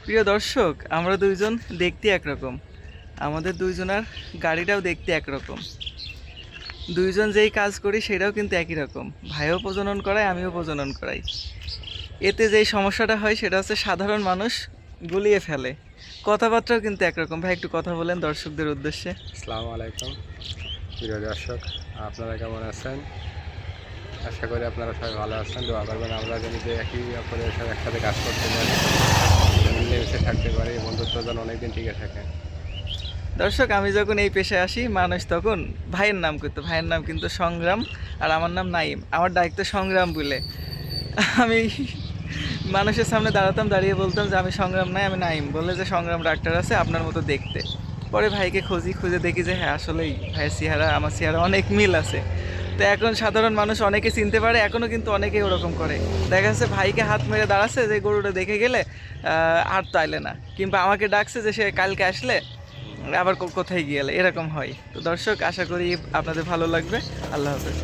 প্রিয় দর্শক, আমরা দুইজন দেখতে একরকম, আমাদের দুইজনের গাড়িটাও দেখতে একরকম, দুইজন যেই কাজ করি সেটাও কিন্তু একই রকম। ভাইও প্রজনন করায়, আমিও প্রজনন করাই। এতে যেই সমস্যাটা হয় সেটা হচ্ছে সাধারণ মানুষ গুলিয়ে ফেলে। কথাবার্তাও কিন্তু একরকম। ভাই একটু কথা বলেন দর্শকদের উদ্দেশ্যে। আসসালামু আলাইকুম প্রিয় দর্শক, আপনারা কেমন আছেন? আশা করি আপনারা সবাই ভালো আছেন। দোয়া করবেন আমরা যেন যে একই অপরের সাথে একসাথে কাজ করতে পারি, মিলেমিশে থাকতে পারি, বন্ধুত্ব যেন অনেকদিন টিকে থাকে। দর্শক, আমি যখন এই পেশায় আসি মানুষ তখন ভাইয়ের নাম করতো, ভাইয়ের নাম কিন্তু সংগ্রাম, আর আমার নাম নাইম। আমার ডাকতো সংগ্রাম বলে। আমি মানুষের সামনে দাঁড়াতাম, দাঁড়িয়ে বলতাম যে আমি সংগ্রাম নাই, আমি নাইম। বলে যে সংগ্রাম ডাক্তার আছে আপনার মতো দেখতে। পরে ভাইকে খুঁজে দেখি যে হ্যাঁ, আসলেই ভাইয়ের চেহারা আমার চেহারা অনেক মিল আছে। তো এখন সাধারণ মানুষ অনেকে চিনতে পারে, এখনও কিন্তু অনেকেই ওরকম করে। দেখা যাচ্ছে ভাইকে হাত মেরে দাঁড়াচ্ছে যে গরুটা দেখে গেলে আর তো আইলে না, কিংবা আমাকে ডাকছে যে সে কালকে আসলে আবার কোথায় গিয়ে এলে, এরকম হয়। তো দর্শক, আশা করি আপনাদের ভালো লাগবে। আল্লাহ হাফেজ।